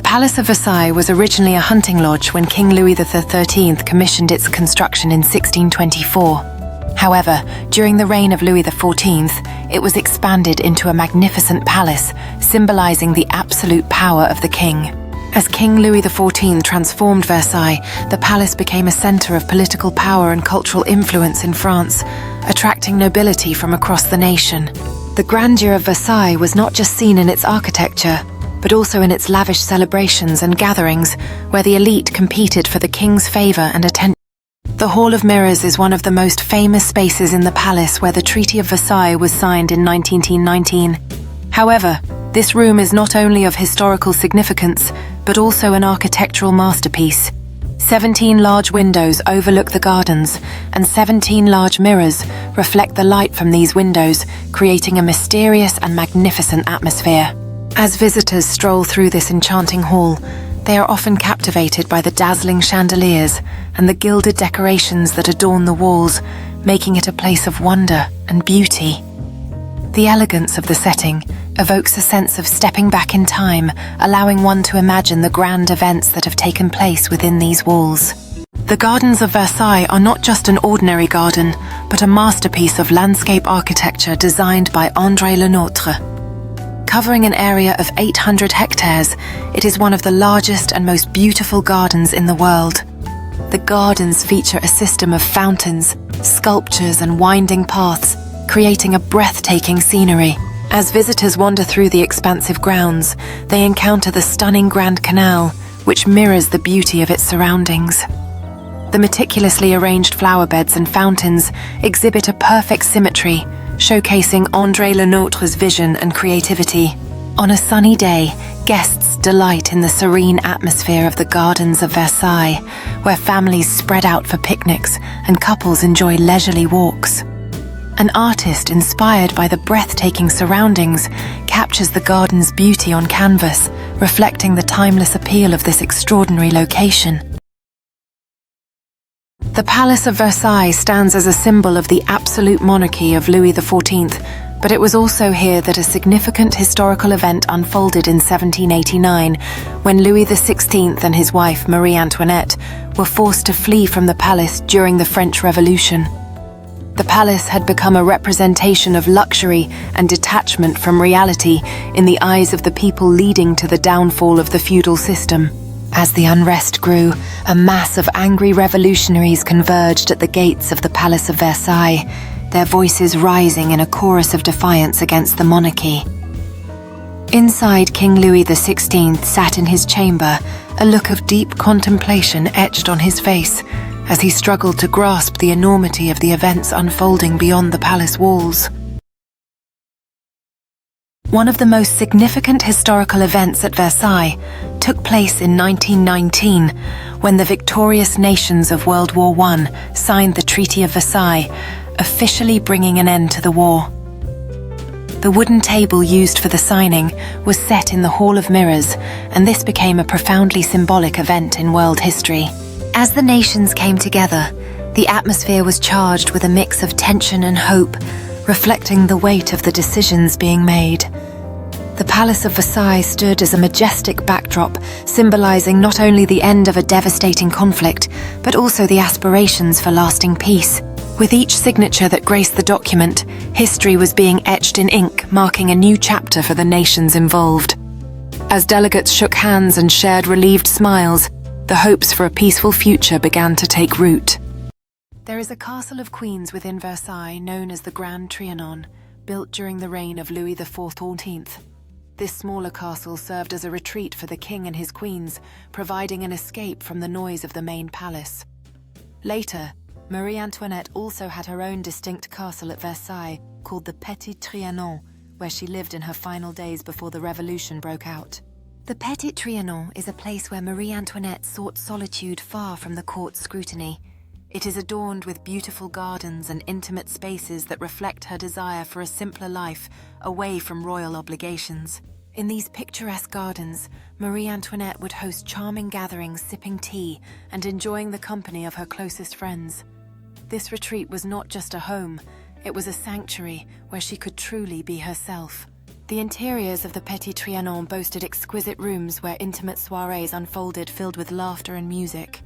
Palace of Versailles was originally a hunting lodge when King Louis XIII commissioned its construction in 1624. However, during the reign of Louis XIV, it was expanded into a magnificent palace, symbolizing the absolute power of the king. As King Louis XIV transformed Versailles, the palace became a center of political power and cultural influence in France, attracting nobility from across the nation. The grandeur of Versailles was not just seen in its architecture, but also in its lavish celebrations and gatherings, where the elite competed for the king's favor and attention. The Hall of Mirrors is one of the most famous spaces in the palace, where the Treaty of Versailles was signed in 1919. However, this room is not only of historical significance, but also an architectural masterpiece. 17 large windows overlook the gardens, and 17 large mirrors reflect the light from these windows, creating a mysterious and magnificent atmosphere. As visitors stroll through this enchanting hall, they are often captivated by the dazzling chandeliers and the gilded decorations that adorn the walls, making it a place of wonder and beauty. The elegance of the setting evokes a sense of stepping back in time, allowing one to imagine the grand events that have taken place within these walls. The gardens of Versailles are not just an ordinary garden, but a masterpiece of landscape architecture designed by André Lenôtre. Covering an area of 800 hectares, it is one of the largest and most beautiful gardens in the world. The gardens feature a system of fountains, sculptures, and winding paths, creating a breathtaking scenery. As visitors wander through the expansive grounds, they encounter the stunning Grand Canal, which mirrors the beauty of its surroundings. The meticulously arranged flower beds and fountains exhibit a perfect symmetry, showcasing André Lenôtre's vision and creativity. On a sunny day, guests delight in the serene atmosphere of the gardens of Versailles, where families spread out for picnics and couples enjoy leisurely walks. An artist inspired by the breathtaking surroundings captures the garden's beauty on canvas, reflecting the timeless appeal of this extraordinary location. The Palace of Versailles stands as a symbol of the absolute monarchy of Louis XIV, but it was also here that a significant historical event unfolded in 1789, when Louis XVI and his wife Marie Antoinette were forced to flee from the palace during the French Revolution. The palace had become a representation of luxury and detachment from reality in the eyes of the people, leading to the downfall of the feudal system. As the unrest grew, a mass of angry revolutionaries converged at the gates of the Palace of Versailles, their voices rising in a chorus of defiance against the monarchy. Inside, King Louis XVI sat in his chamber, a look of deep contemplation etched on his face, as he struggled to grasp the enormity of the events unfolding beyond the palace walls. One of the most significant historical events at Versailles took place in 1919, when the victorious nations of World War I signed the Treaty of Versailles, officially bringing an end to the war. The wooden table used for the signing was set in the Hall of Mirrors, and this became a profoundly symbolic event in world history. As the nations came together, the atmosphere was charged with a mix of tension and hope, reflecting the weight of the decisions being made. The Palace of Versailles stood as a majestic backdrop, symbolizing not only the end of a devastating conflict, but also the aspirations for lasting peace. With each signature that graced the document, history was being etched in ink, marking a new chapter for the nations involved. As delegates shook hands and shared relieved smiles, the hopes for a peaceful future began to take root. There is a castle of queens within Versailles known as the Grand Trianon, built during the reign of Louis XIV. This smaller castle served as a retreat for the king and his queens, providing an escape from the noise of the main palace. Later, Marie Antoinette also had her own distinct castle at Versailles, called the Petit Trianon, where she lived in her final days before the Revolution broke out. The Petit Trianon is a place where Marie Antoinette sought solitude far from the court's scrutiny. It is adorned with beautiful gardens and intimate spaces that reflect her desire for a simpler life, away from royal obligations. In these picturesque gardens, Marie Antoinette would host charming gatherings, sipping tea and enjoying the company of her closest friends. This retreat was not just a home, it was a sanctuary where she could truly be herself. The interiors of the Petit Trianon boasted exquisite rooms where intimate soirees unfolded filled with laughter and music.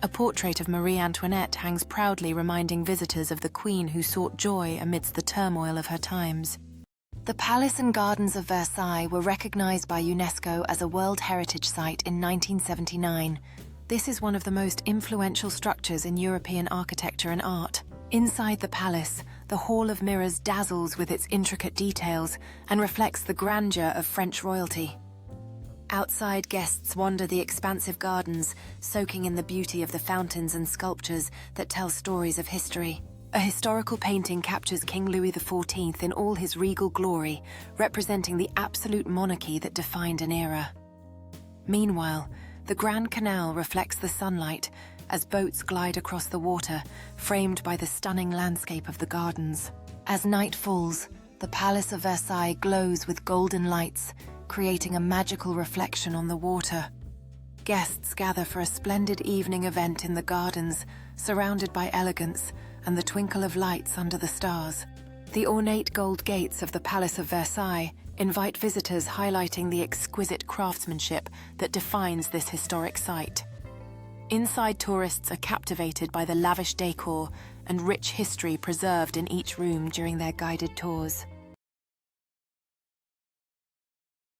A portrait of Marie Antoinette hangs proudly reminding visitors of the queen who sought joy amidst the turmoil of her times. The palace and gardens of Versailles were recognized by UNESCO as a World Heritage Site in 1979. This is one of the most influential structures in European architecture and art. Inside the palace, the Hall of Mirrors dazzles with its intricate details and reflects the grandeur of French royalty. Outside, guests wander the expansive gardens, soaking in the beauty of the fountains and sculptures that tell stories of history. A historical painting captures King Louis XIV in all his regal glory, representing the absolute monarchy that defined an era. Meanwhile, the Grand Canal reflects the sunlight as boats glide across the water, framed by the stunning landscape of the gardens. As night falls, the Palace of Versailles glows with golden lights, creating a magical reflection on the water. Guests gather for a splendid evening event in the gardens, surrounded by elegance and the twinkle of lights under the stars. The ornate gold gates of the Palace of Versailles invite visitors, highlighting the exquisite craftsmanship that defines this historic site. Inside, tourists are captivated by the lavish decor and rich history preserved in each room during their guided tours.